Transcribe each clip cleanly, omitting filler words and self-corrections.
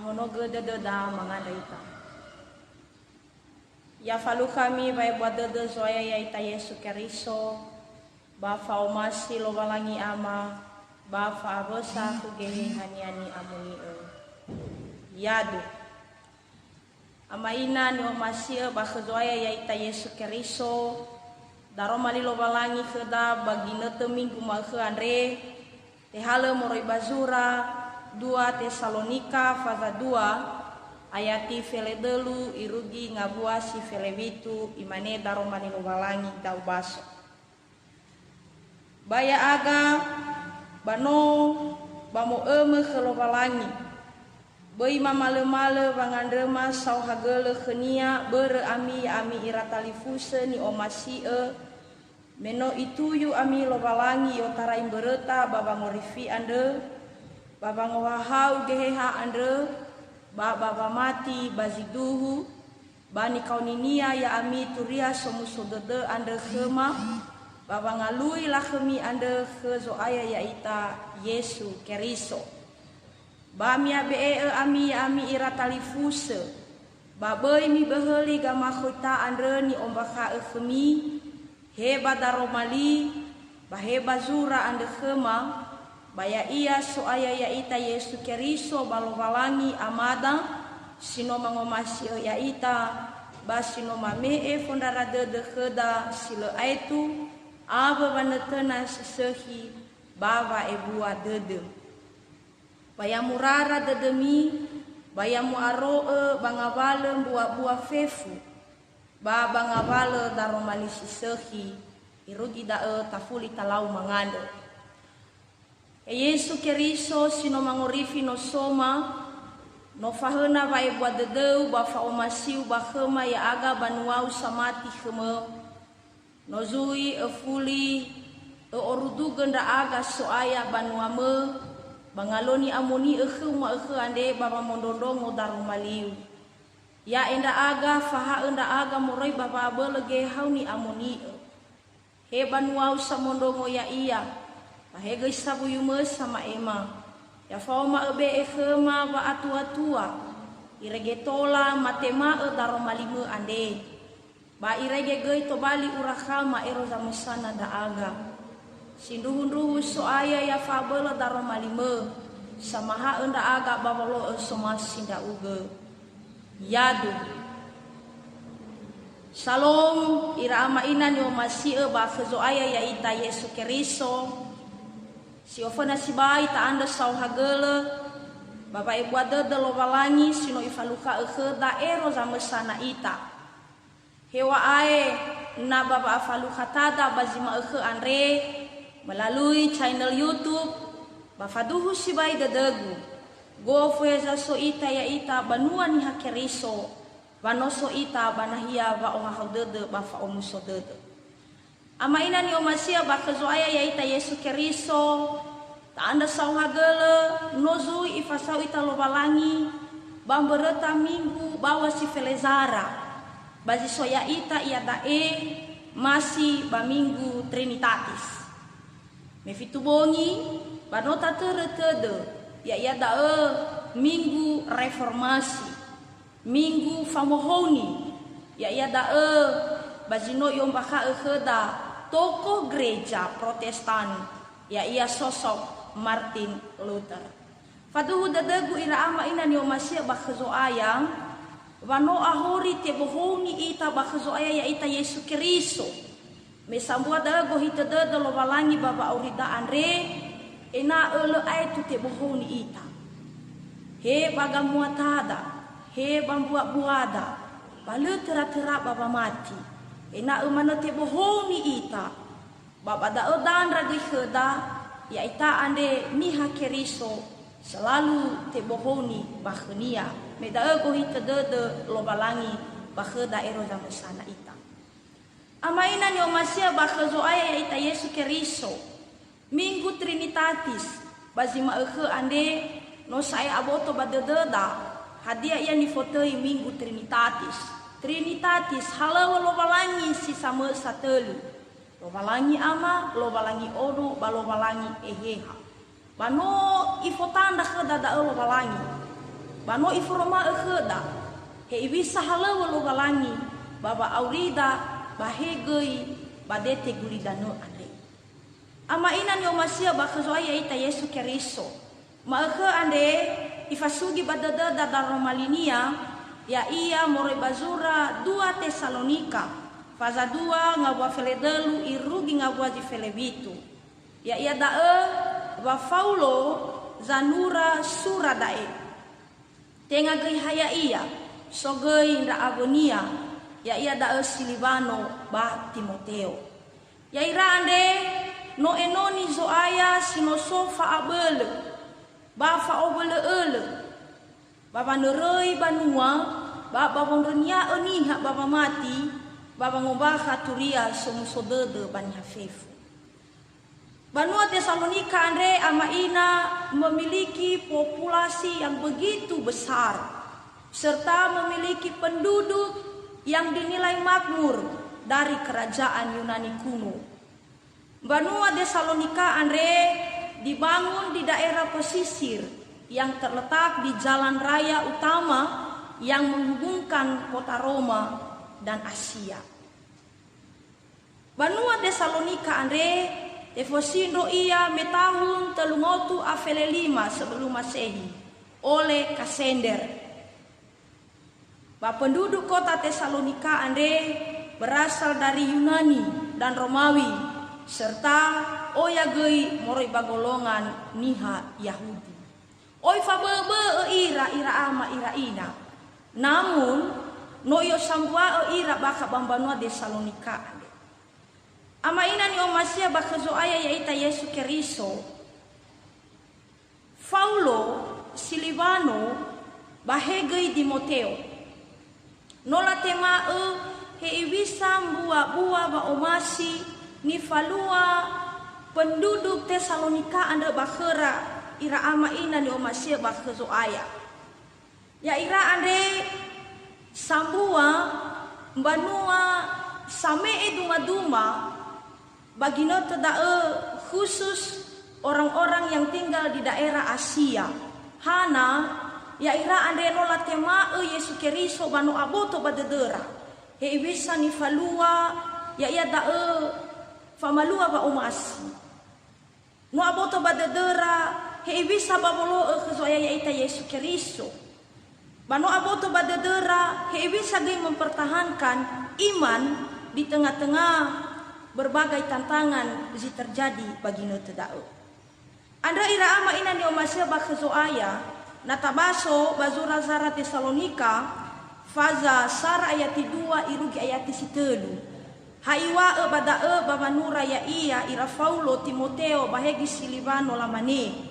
Tahono gededa manganda ita. Ya falu kami bae buat dede soaya ya ita Yesu Keriso. Ba faumasi lo balangi ama. Ba fa abosa ku gehe haniani amuni Yadu. Ama ina ni omasia ba kezoaya ya ita Yesu Keriso. Daro mali lo balangi keda bagi nete minggu ma ke andre. Tehale moroi bazura 2 Tesalonika fasa 2 ayati fele delu irugi ngabuasi fele witu imane daro mani lo balangi dau baso. Baya aga bano bamo ke lo balangi. Bai mamale-male bangandrema sau hagele khenia bere ami iratalifuse ni omasi meno ituyu ami lo balangi yo taraim bereta babang orifi ande babang wahau geheha ande baba mati baziduhu bani kauninia ya ami turia somusodede ande khema babang alui lakhemi ande khezo aya ya ita Yesu Keriso. Bamia be ami iratalifuse babai mi beheli gama khota andre ni ombaka khemi heba daromali baheba zura ande khema baya iya so aya ya ita Yesu Keriso balo balangi amada sino mangomasi ya ita basino mame fondara de kheda silo aitu aba banetena sehi baba ebua dede baya murara dedemi baya muaroe bangabale buah fefu ba bangabale daromali sehi irugi dae tafuli talau mangande Yesu Keriso sino mangorifi no soma no fahena bae buat dedeu ba faomasiu ba khema ya aga banuau samati khema no zui efuli orudu genda aga soaya banuame bangaloni amoni ma ande baba mondondongo darumaliu ya enda aga faha enda aga morai baba belege hauni amoni he banuau samondongo ya iya bahege sabu yumes sama ema ya fauma ebe khema ba atua irege tola matema darumalimu ande ba irege gei to bali urakama ero zamusana da aga sinduhunduhu soaya ya fabela daromalime samaha enda aga babalo soma sinda uge yadu Shalom ira ama ina ni omasi ba kezoaya ya ita Yesu Keriso si ofana si bai ta anda sau hagele baba ibu ada de lo balangi sino ifaluka daero zamesana ita hewa ae na baba afaluka tada bazima andre melalui channel YouTube bafaduhu sibai dadegu go feza so ita ya ita banua ni hakeriso banoso ita banahia ba onga haudede bafa omuso dede ama ina ni omasia ba kezoaya ya ita Yesu Keriso ta anda sau hagele nozu ifasau ita lo balangi bambereta minggu bawa si felezara bazi soya ita ia dae masih ba minggu Trinitatis mefitu bongi banota tede ya ia dae minggu reformasi minggu famohoni ya ia dae bazino yombaka kheda toko gereja Protestan ya ia sosok Martin Luther faduhu dadegu ira ama ina ni omasia bakhezo ayang wano ahori te bohoni ita bakhezo aya ya ita Yesu Keriso mesambua dago hita de lo balangi baba aurida andre ena ele ai tu te bohoni ita he bagamua tada he bambua buada balu tera baba mati ena umano te bohoni ita baba da odan ragi kheda ya ita ande miha Keriso selalu te bohoni bakhnia me dago hita de lo balangi bakheda ero zamesana ita amaina ni omasia bakhezo aya ya ita Yesu Keriso minggu Trinitatis bazima ande no saya aboto badededa hadia ia ni fotoi minggu Trinitatis halawa lo balangi si sama satelu lo balangi ama lo balangi odo balo balangi eheha bano ifotanda kheda da lo balangi bano iforoma da he ibisa halawa lo balangi baba aurida bahegei badete gulidano ande ama inan yo masia bakazoaya ita Yesu Keriso maakhe ande ifasugi badada da Romalinia ya ia more bazura 2 Tesalonika faza 2 ngabwa feledelu irugi ngabwa di felebitu ya ia dae wa Paulo zanura suradae tenga gei haya ia sogei nda agonia ya ia dae Silivano ba Timoteo ya ira ande no enoni zoaya sinosofa abele ba fa obele baba nerei banua baba bonrenia eniha baba mati baba ngobaha turia somusodede banha fefu Banua Tesalonika Andre Amaina memiliki populasi yang begitu besar serta memiliki penduduk yang dinilai makmur dari kerajaan Yunani kuno. Banua Tesalonika Andre dibangun di daerah pesisir yang terletak di jalan raya utama yang menghubungkan kota Roma dan Asia. Banua Tesalonika Andre Tefosindo ia metahun telungotu afele 5 sebelum Masehi oleh Kasender. Penduduk kota Tesalonika Andre berasal dari Yunani dan Romawi serta oyagei moroi bagolongan niha Yahudi. Oi fabebe ira ama ira ina. Namun noyo sambua ira baka bambanua Tesalonika. Ama ina ni omasia bakazo aya yaita Yesu Keriso. Paulo Silivano bahegei Timoteo. Nola tema he ibisa bua ba omasi ni falua penduduk Tesalonika anda bakhera ira ama ina ni omasia bakazo aya. Ya ira ande sambua banua same eduma-duma bagino tedae khusus orang-orang yang tinggal di daerah Asia. Hana ya ira ande nola tema Yesu Keriso banu aboto badedera. He bisa ni falua ya ia dae famalua ba umasi. No aboto badedera he bisa babolo kezoya ya ita Yesu Keriso. Banu aboto badedera he bisa ge mempertahankan iman di tengah-tengah berbagai tantangan yang terjadi bagi tedao. Anda ira ama ina ni omasia bakhezoaya natabaso bazura zara Tesalonika faza sara ayat 2 irugi ayat 3. Haiwa badae bamanura ya iya ira Paulo Timoteo bahegi Silivano lamane.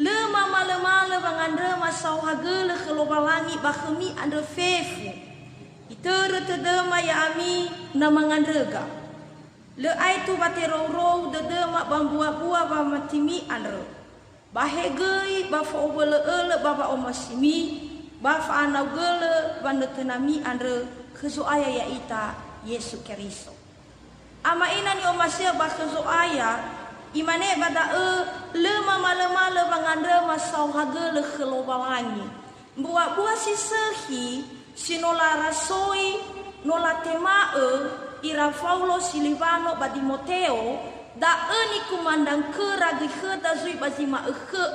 Lema malemale bangandre masau hagele kelobalangi bakhemi ande fefu. Itere tedema ya ami namangandrega. Le aitu bateroro dedema bambua-bua ba matimi andre. Bahegei ba fobele ele baba omasimi ba fa anaugele bandetenami andre kezo aya ya ita Yesu Keriso. Ama ina ni omasia ba kezo aya imane badae lema malemale bangandre masau hagele kelobalangi. Buah-buah sisehi sinola rasoi nola temae ira Paulo Silivano ba Timoteo da eni kumandang keragi kheda zui bazima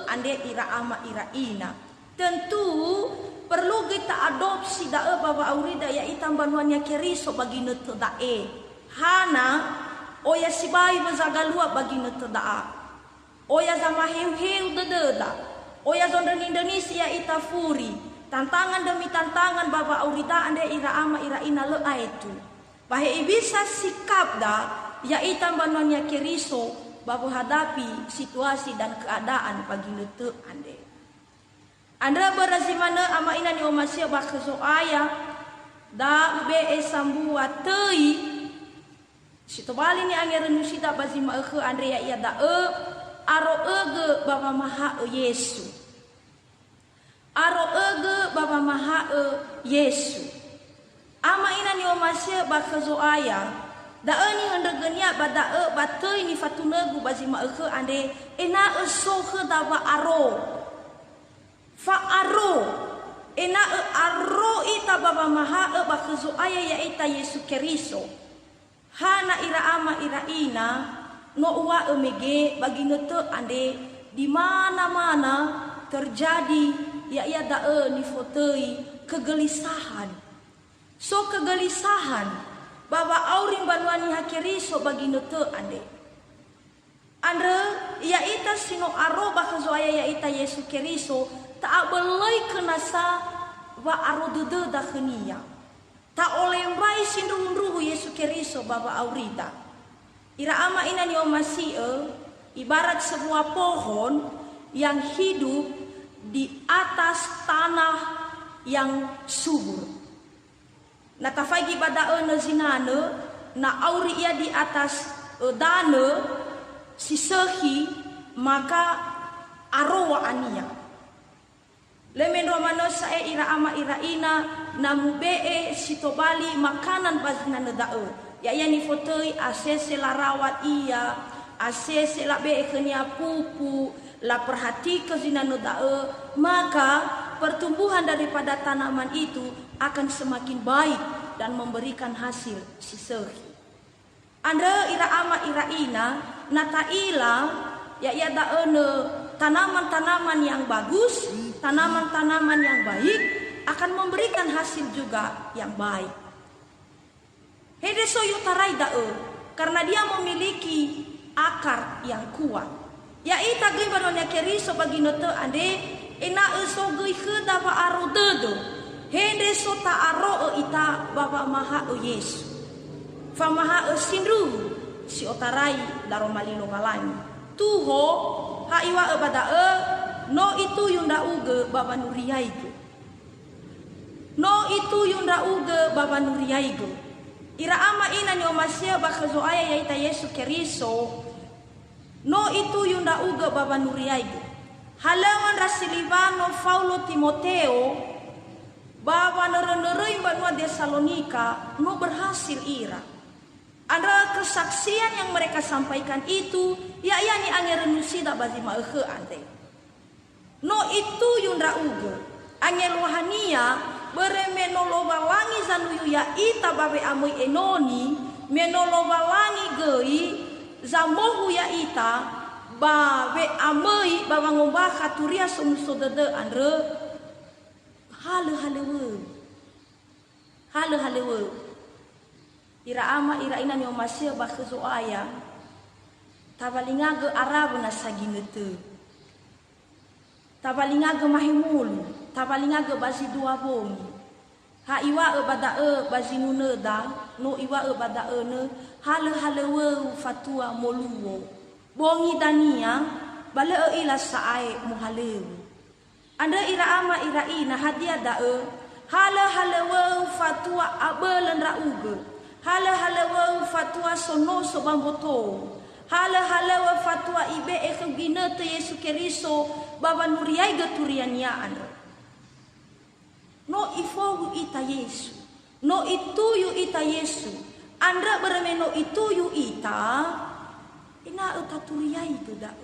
ande ira ama ira ina. Tentu perlu kita adopsi da baba aurida ya itambanuannya Keriso bagi netedae. Hana oya sibai bazagalua bagi netedaa. Oya zama heu-heu dededa. Oya zondan Indonesia itafuri. Tantangan demi tantangan baba aurida ande ira ama ira ina le aitu. Bahaya bisa sikap da ya itambanuannya Keriso babu hadapi situasi dan keadaan bagi lete ande. Anda berazimana ama ina ni omasia bakhezo aya da be sambua tei sitobali ni angere nusida bazima ande ya da aro ege baba maha Yesu. Aro ege baba maha Yesu. Ama ina ni omasia bakhezo aya da ani handegenya bada batei ni fatunegu bazima ande ena eso da ba aro fa aro ena arro ita baba maha bakezo aya ya ita Yesu Keriso hana ira ama ira ina no wa emege bagi nete ande di mana-mana terjadi ya dae ni fotei kegelisahan. So kegelisahan baba auring banuani hakeriso bagi nete ande. Andre ya ita sino aro bakazo aya ya ita Yesu Keriso tak belai kenasa wa aro dede da khenia. Tak oleh mbai sindung ruhu Yesu Keriso baba aurita. Ira ama ina ni omasi ibarat sebuah pohon yang hidup di atas tanah yang subur. Na tafagi pada zinane na auri ia di atas dane sisehi maka arowa ania. Lemen romano sae ira ama ira ina namu bee sitobali makanan bazina nedae. Ya ni fotoi asese la rawat ia, asese la bee kenia pupu, la perhati ke zina nedae, maka pertumbuhan daripada tanaman itu akan semakin baik dan memberikan hasil sisehi. Anda ira ama ira ina nataila ya daene tanaman-tanaman yang bagus, tanaman-tanaman yang baik akan memberikan hasil juga yang baik. Hede soyu tarai dae karena dia memiliki akar yang kuat. Ya ita gei banonya Keriso bagi note ande ena so gei kheda ba aro dedo. Hede so ta aro ita baba maha Yesu. Famaha sindru si otarai daro malilo ngalangi tuho ha iwa bada no itu yunda uge baba nuriyaigo no itu yunda uge baba nuriyaigo ira ama ina ni omasia bakazo aya yaita Yesu Keriso no itu yunda uge baba nuriyaigo halaman rasilivano Paulo Timoteo baba nere-nere banua Tesalonika no berhasil ira. Ada kesaksian yang mereka sampaikan itu, ya ni angerenusi da bazi maehe ante. No itu yundra uge, angel wahania beremenoloba wangi zanuyu ya ita babe amui enoni, menoloba wangi gei zamohu ya ita babe amui baba ngomba katuria somusodede andre hale. Ira ama ira ina ni omasia bakezo aya tabalinga ge arabu na saginete tabalinga ge mahimulu tabalinga ge basi dua bongi ha iwa bada basi nuneda no iwa bada ne hale we fatua moluwo bongi dania bale ila sae muhalew anda ira ama ira ina hadia da hale we fatua abelen rauge hala wa fatwa sono so bamboto hala wa fatwa ibe ginete Yesu Keriso baba nuriai geturiania ando no ifogu ita Yesu no ituyu ita Yesu andra beremeno ituyu ita ina utaturiai geda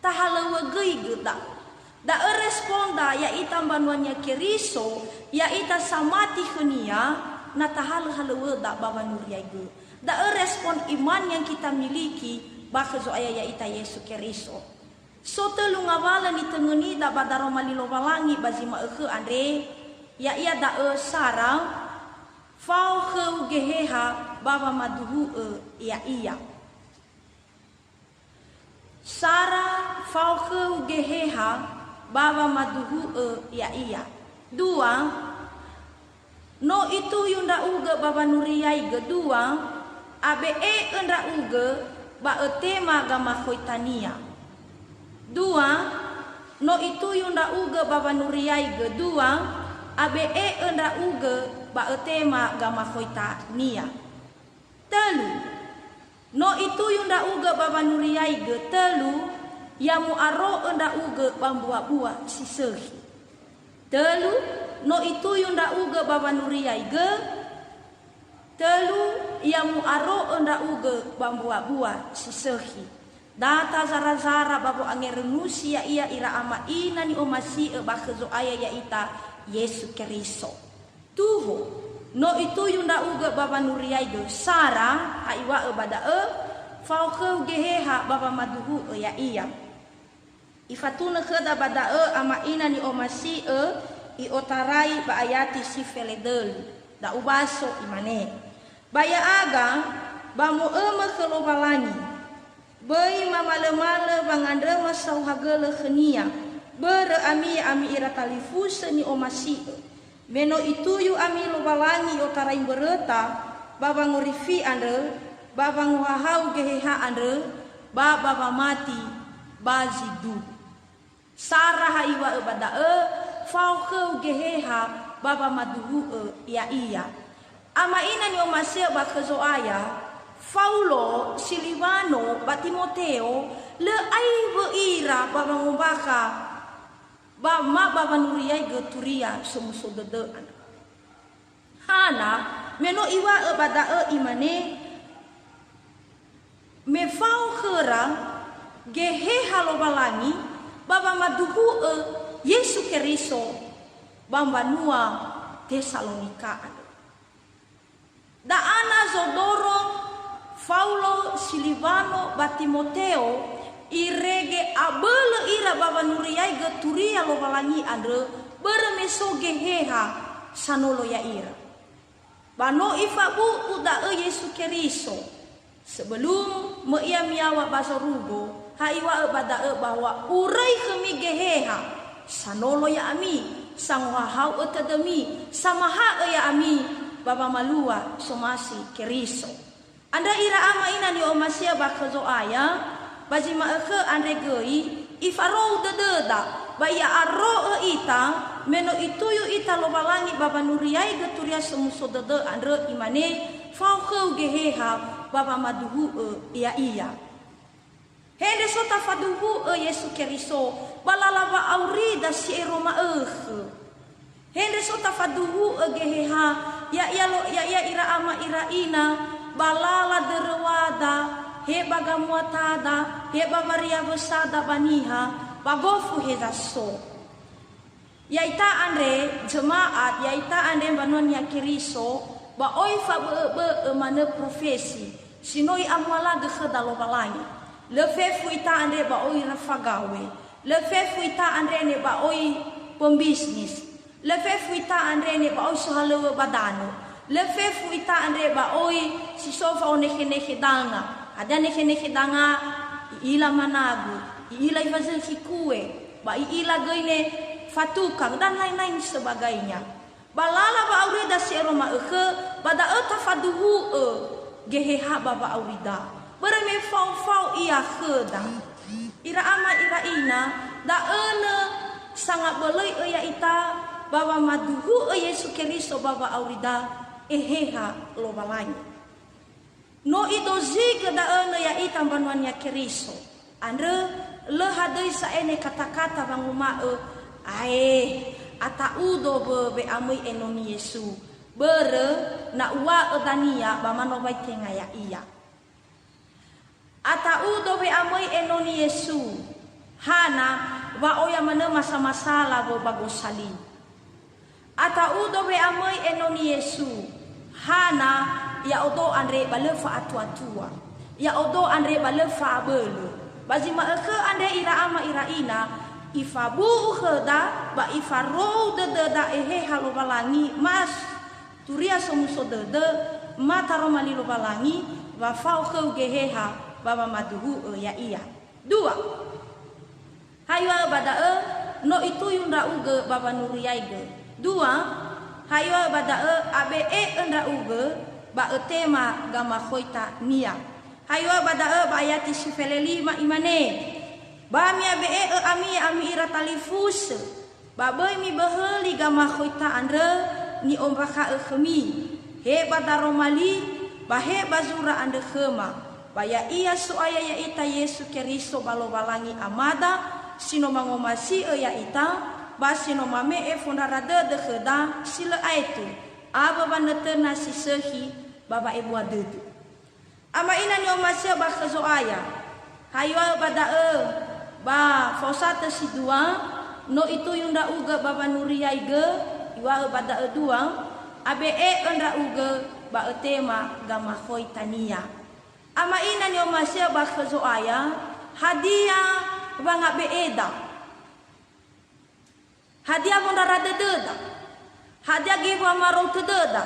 tahala wa gei geda da responda ya ita banuannya Keriso ya ita samati khenia na tahal halewe da baba nuriaigo da respon iman yang kita miliki bakazo aya ya ita Yesu Keriso so telu ngawala ni tengeni da badaro malilo walangi bazima ehe andre ya ia da sarang fau kheu geheha baba maduhu ya iya sara fau kheu geheha baba maduhu ya iya dua no itu yunda uge baba nuriyai gedua abe endra uge ba tema gama khoitania dua no itu yunda uge baba nuriyai gedua abe endra uge ba tema gama khoitania telu no itu yunda uge baba nuriyai ge telu yamu aro endra uge bambua-bua sisehi telu no itu yunda uge baba nuriyai ge telu yamu aro onda uge bambua-bua sisehi Data zara-zara babo angerenusi ya ia ira ama ina ni omasi bakhezo aya ya ita Yesu Keriso. Tuho no itu yunda uga baba nuriaido Sara haiwa bada fauke geheha baba maduhu ya iya. Ifatuna keda bada ama ina ni omasi I otarai ba ayati si feledel da ubaso imane. Baya aga bamu kelobalani. Bai mamale-male bangandre masau hagele khenia bere ami ira talifuse ni omasi meno itu yu ami lobalangi otarai bereta baba ngurifi ande baba nguhahau geheha ande baba mati bazidu Sarah iwa bada fauke geheha baba maduhu ya iya ama ina ni omasi bakhezo aya Paulo, Silvano, Timoteo, le ai beira baba ngubaka, baba nuriai geturia semuso dede. Hana meno iwa bada imane me fau khera gehe halo balangi baba maduhu Yesu Keriso bamba nua Tesalonika. Da ana zodoro Paulo, Silvano, Timoteo, irege abele ira baba nuriai geturia lo balangi andre beremeso geheha sanolo ya ira. Bano ifabu uda Yesu Keriso sebelum meia miawa basorugo haiwa bada bahwa urai kemi geheha sanolo ya ami sang wahau etademi samaha ya ami baba malua somasi Keriso. Anda ira ama ina ni omasia bakhezo aya bajima ke andre gei ifaro dededa baya arro ita meno itu yu ita lo balangi baba nuriai geturia semuso dede andre imane fauke geheha baba maduhu iya hende sota faduhu Yesu Keriso balalaba aurida si eroma hende sota faduhu geheha ya ira ama ira ina balala derwada he bagamuatada he bavaria besada baniha bagofu hedaso yaita andre jemaat yaita andre banonya Keriso ba oifa be mane profesi sinoi amwala de khadalo balani le fefu ita andre ba oi rafagawe le fefu ita andre ne ba oi pembisnis le fefu ita andre ne ba oi sohalo badano le fefu ita andre ba oi si sofa oneke danga ada neke danga ila managu ila ifazel kikue ba ila goine fatukang dan lain-lain sebagainya balala ba aurida si eroma pada tafaduhu geheha baba aurida bereme fau iya khedang ira ama ira ina da sangat beloi ya ita baba maduhu Yesu Keriso baba aurida eheha lo balanya no idozi kada ya ita banwannya Keriso andre le hadai saene kata-kata banguma ata udo be amui enoni Yesu bere na wa dania bamano bai tenga ya iya ata udo be amui enoni Yesu hana wa oya mana masa-masalah bo bagosali ata udo be amui enoni Yesu hana ya odo andre balefa atua ya odo andre balefa belu bazima ke andre ira ama ira ina ifabu kheda ba ifaro de da ehe halo balangi mas turia somuso de mata romali lo balangi wa fau kheu geheha baba maduhu ya iya dua hayo bada no itu yunda uge baba nuriaige dua hayo bada abe endra uge ba tema gama khoita nia hayo bada ba ayati sifeleli ma imane ba mi abe ami ira talifus ba boy mi beheli gama khoita andre ni ombaka khemi he bada romali ba he bazura ande khema baya iya soaya ya ita Yesu Keriso balo balangi amada sino mangomasi ya ita ba sino mame fondarade de kheda sila aitu aba banetena sisehi baba ibu adedu ama ina ni omasi ba khazo aya Haywa badae ba fosata si dua no itu yung da uga baba nuriyai ge iwa badae dua abe endra uga ba tema gama khoi tania ama ina ni omasia ba khazoaya hadiah ba ngabe eda hadiah bonda radededa hadiah gibu amaro tededa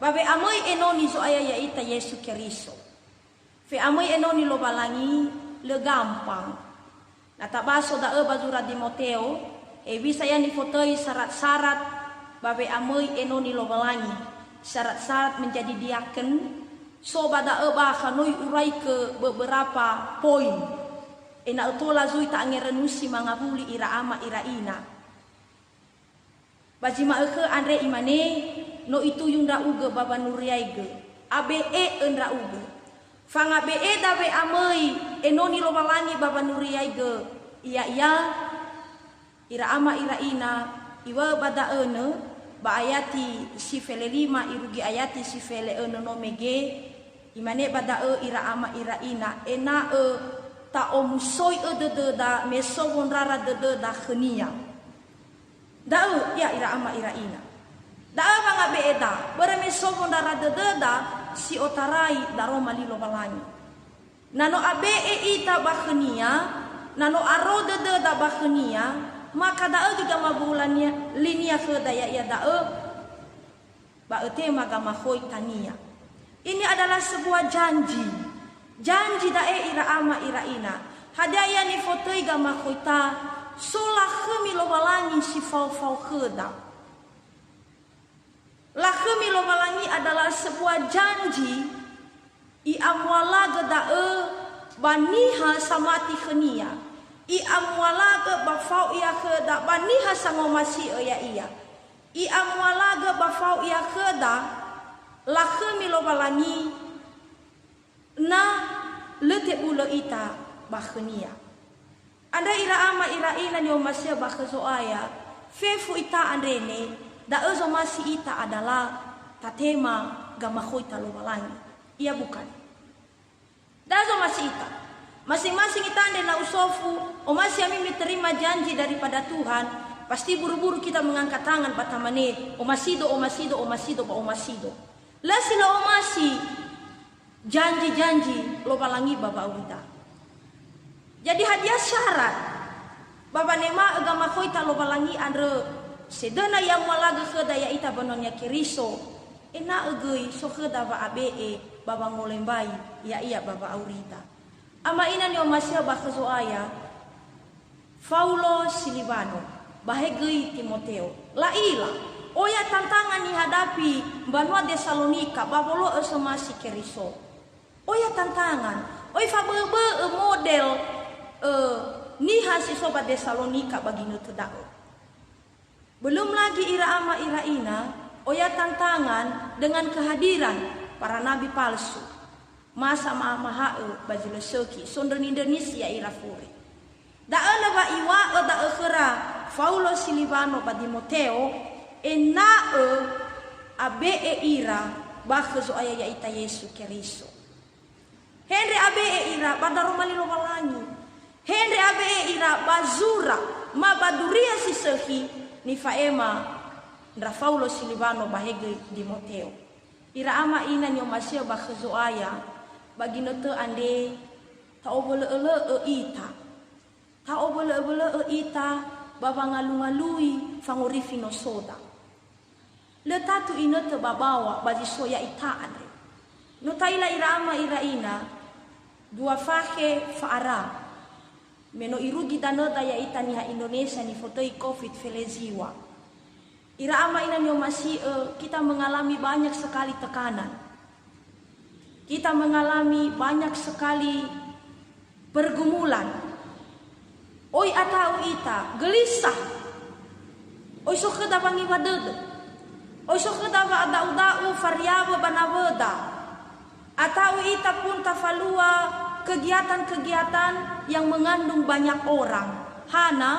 babe amoi enoni zo aya ya ita Yesu Keriso fe amoi enoni lo balangi le gampang na tabaso da bazura Timoteo e bisa yani fotoi syarat-syarat babe amoi enoni lo balangi syarat-syarat menjadi diaken so bada kanoi urai ke beberapa poin ena utola zui ta angerenusi mangabuli ira ama ira ina bajima ke andre imane no itu yunda uge baba nuriaige abe endra uge fanga be dabe amoi enoni lo balangi baba nuriaige iya ira ama ira ina iwa bada ene ba ayati si fele 5 irugi ayati si fele ene no mege imane bada ira ama ira ina ena ta omusoi de da meso bonrara de da khnia da ya ira ama ira ina da banga beeda bare meso bonrara de da si otarai daro malilo balangi nano abe ita bakhnia nano aro de da bakhnia maka da juga mabulannya linia ke daya ya da ba tema gama khoi tania ini adalah sebuah janji dae ira ama ira ina hadaya ni fotoi gama khoita solah khemi lo balangi si fau kheda la khemi lo balangi adalah sebuah janji i amwala gadae baniha samati khenia i amwala ge bafau ia kheda baniha samomasi ya iya i amwala ge bafau ia kheda lakhemi lo balangi na lete bulo ita bakhnia anda ira ama ira ina ni omasia bakhazoaya fefu ita andene da ezo masi ita adalah tatema gama khoita lo balangi iya bukan da zo masi ita masing-masing kita ande na usofu omasia mimi terima janji daripada Tuhan pasti buru-buru kita mengangkat tangan batamane omasido ba omasido lasi lo omasi janji lo balangi baba urita jadi hadiah syarat baba nema agama khoita lo balangi andre sedena yang malaga khedaya ita bononya Keriso ena egei so kheda ba abe baba ngolembai ya iya baba urita ama ina ni omasia bakhazoaya Paulo Silivano bahegei Timoteo laila oya tantangan dihadapi banua Tesalonika babolo esemasi Keriso oya tantangan oy fabebe model niha si sobat Tesalonika bagi nutedao belum lagi ira ama ira ina oya tantangan dengan kehadiran para nabi palsu masa maha bajile seki sondern Indonesia ira furi da ana ba iwa da akhira Paulo Silivano ba Timoteo ena abe ira bakhazo aya ya ita Yesu Keriso Henry abe ira badaro malilo balangi Henry abe ira bazura mabaduria sisehi ni faema ndra Paulo Silivano bahege Timoteo ira ama ina nyo masia bakhazo aya bagi note ande ta obole ita ta obole ita baba ngalungalui fangurifino soda le tatu ino te babawa baji soya ita andre no taila irama ira ina dua fahe faara meno irugi danota ya ita niha Indonesia ni fotoi covid feleziwa irama ina nyo masih kita mengalami banyak sekali tekanan kita mengalami banyak sekali pergumulan oi atau ita gelisah oi so kheda bangi badede oi so kheda ba ada variable banaweda atau ita pun tafalua kegiatan-kegiatan yang mengandung banyak orang hana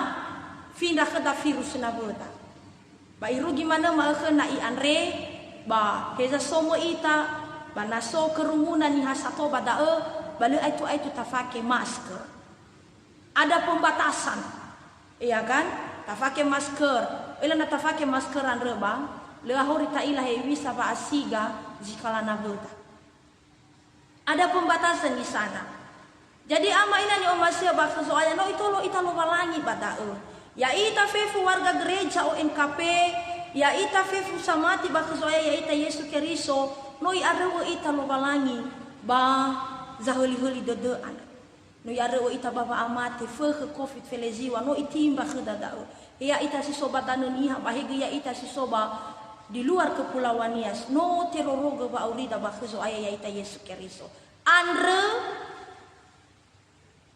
finda kheda virus naweda ba iru gimana ma khena i andre ba heza somo ita banaso kerumunan ni hasato badae balik itu tafake masker. Ada pembatasan, iya kan? Tafake masker, ilan tafake maskeran reba, lehahori ta ilah bisa ba asiga jikala nabota. Ada pembatasan di sana. Jadi ama ina ni omasia bakso soalnya no itu lo ita lo balangi badao. Ya ita fefu warga gereja ONKP, ya ita fefu samati bakso soalnya ya ita Yesus Keriso, no i arewo ita lo balangi ba zahuli-huli dodoan. No i arewo ita baba amate fe ke COVID feleziwa no itimba ke dadao. Ya ita si soba tanun iha bahigi ya ita si soba di luar kepulauan Nias no teroroga ba aurida bakso ayah ya ita Yesus Keriso. Andre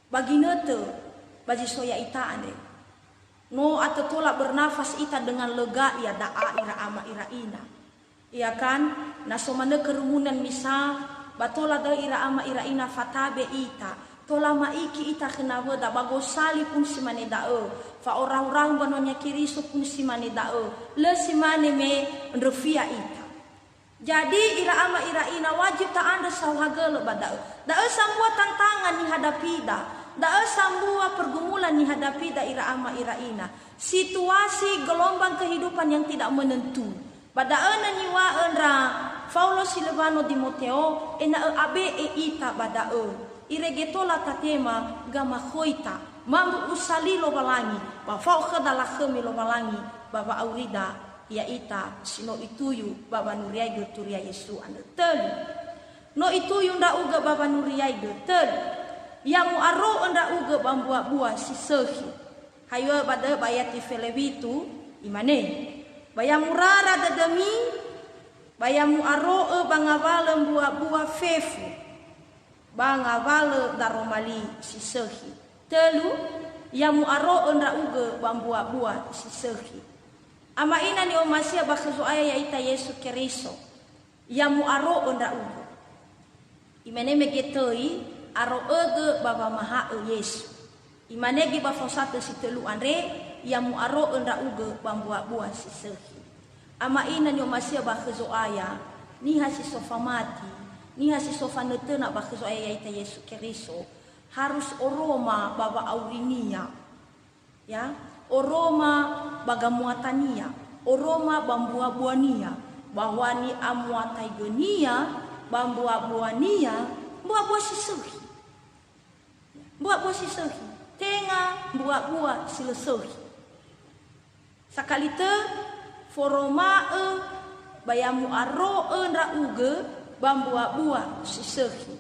baginete baji soya ita ande. No atau tolak bernafas ita dengan lega ya da'a ira ama ira ina. Iya kan? Nasomane kerumunan misa batola da ira ama ira ina fatabe ita. Tola maiki ita kenawe da bagosali pun simane da'e. Fa orang-orang banonya Keriso pun simane da'e. Le simane me ndrefia ita. Jadi ira ama ira ina wajib ta anda sawhagele bada'e. Da'e sambua tantangan ni hadapi da. Da'e sambua pergumulan ni hadapi da ira ama ira ina. Situasi gelombang kehidupan yang tidak menentu. Badaana niwa enra Paulo Silvano Timoteo ena abe ita badao iregetola tatema gama khoita mambu usali lo balangi ba fau khadala khemi lo balangi baba aurida ya ita sino ituyu baba nuriai turia Yesu anda tel no ituyu nda uga baba nuriai tel yang aro anda uga bambua buah si sehi hayo bada bayati felewitu imane bayamu rara dadami bayamu aroe bangavale buah fefu bangavale daromali sisehi telu yamu aroe nda uge buah sisehi ama ina ni omasia bakso aya ya ita Yesus Keriso yamu aroe nda uge imene megetoi aroe ge baba maha Yesus imane gi bafosate si telu andre yamu aro enda uge buah sisehi. Ama ina nyo masia bakhezo aya ni hasi sofa mati ni hasi sofa netena bakhezo aya ita Yesus Keriso harus oroma baba aurinia ya oroma bagamuatania oroma bambua-buania bahwa ni amuatai genia bambua-buania buah sisehi buah sisehi tengah buah silesehi sakalite foromae bayamu aroe nda uge bambua sisehi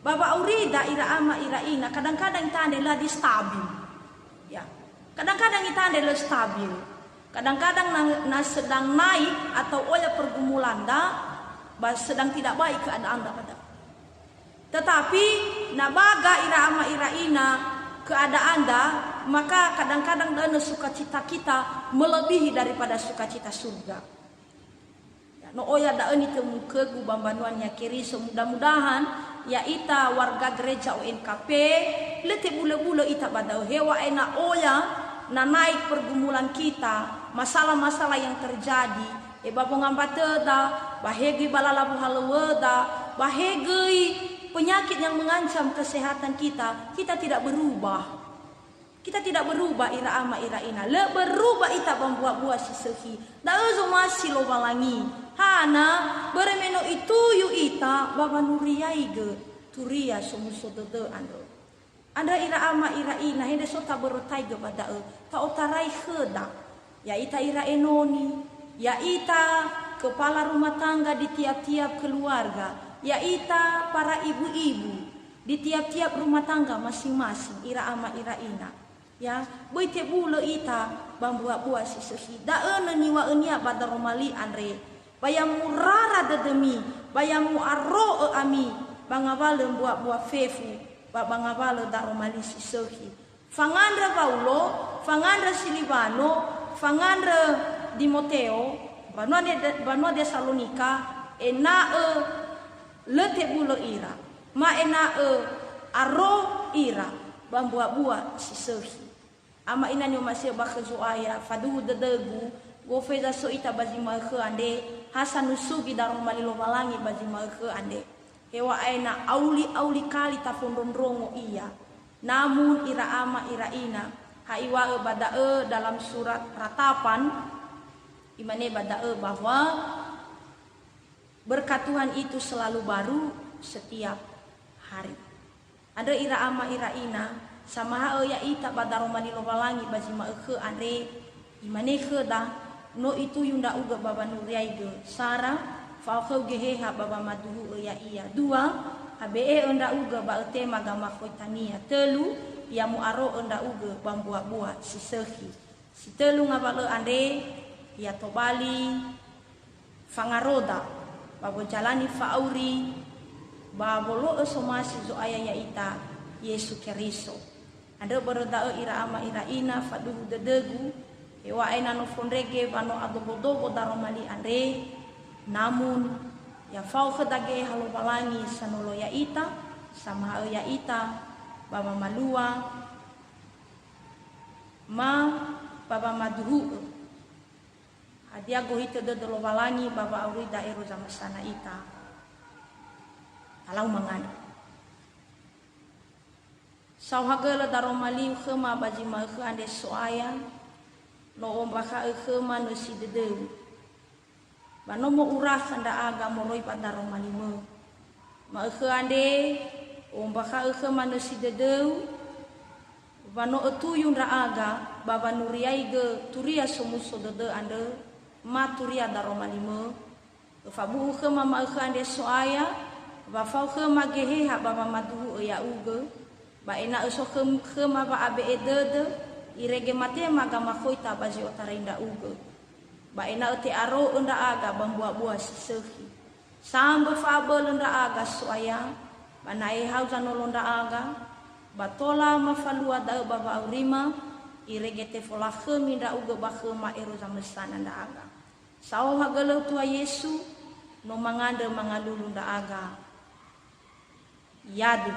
baba aurida ira ama ira ina kadang-kadang ita adalah di stabil ya kadang-kadang ita adalah stabil kadang-kadang na sedang naik atau oleh pergumulan da sedang tidak baik keadaan da pada tetapi nabaga ira ama ira ina keadaan da maka kadang-kadang dana sukacita kita melebihi daripada sukacita surga. No oya da ini temuke gu bambanuannya Keriso mudah-mudahan ya ita warga gereja ONKP lete bule-bule ita badau hewa ena oya na naik pergumulan kita masalah-masalah yang terjadi babo ngambateda bahegi balalabu halaweda bahegi penyakit yang mengancam kesehatan kita tidak berubah. Kita tidak berubah ira ama ira ina. Le berubah ita buah sisehi. Da ezo masih lo balangi. Hana beremeno itu yu ita baba nuriai ge turia somuso dede ando. Anda ira ama ira ina hende sota berotai ge pada ta otarai kheda. Ya ita ira enoni, ya ita kepala rumah tangga di tiap-tiap keluarga, ya ita para ibu-ibu di tiap-tiap rumah tangga masing-masing ira ama ira ina. Ya, boite bule ita buah sisehi. Da niwa enia pada romali andre. Bayamu rara dedemi, bayamu arro ami, bangavale buah fefu, bangavale da romali sisehi. Fangandra Paulo, fangandra Silvano, fangandra Timoteo, banua de Salonika, lete bule ira. Ma arro ira, buah sisehi. Ama ina nyo masih bakhezo aya fadu dedegu go feza so ita bazi malkhe ande hasan usugi daru malilo balangi bazi malkhe ande hewa aina auli kali ta fondondrongo iya. Namun ira ama ira ina haiwa badae dalam surat ratapan imane badae bahwa berkat Tuhan itu selalu baru setiap hari. Ada ira ama ira ina sama ya ita badaro manilo balangi bajima ke andre imane ke dah no itu yunda uga baba nuriaido sara falkau geheha baba maduhu ya iya dua abe enda uga ba te magama koitania telu ya muaro enda uga bambua-bua si sehi si telu ngabale ande ya tobali fangaroda babo jalani fauri babolo somasi zo aya ya ita Yesu Keriso anda berda ira ama ira ina faduhu dedegu ewa aina no fondrege bano adobodobo daromali ande namun ya fau kedage halo balangi sanolo ya ita sama ya ita baba malua ma baba maduhu adia gohite dodolo balangi baba auri daero sama sana ita alau mangani sauhagala daromali khema bajima khe ande soaya no ombaka khema no sidedeu bano mo urah kanda aga moroi padaro malimo ma ande ombaka manusi dedeu bano etuyun ra aga baba nuriai ge turia somuso dede ande ma turia daro malimo fabu mama ande soaya ba fau khema gehe ha baba madu ya uge ba ena eso khema ba abe edede irege mate magama khoita baji otarinda uge ba ena te aro unda aga bambua-bua sehi samba fabel unda aga soaya banai hausa nolonda aga batola mafalua da baba urima iregete fola khemi da uga ba khema ero zamesana nda aga saw hagalo tua Yesu no manganda mangalulu nda aga yadu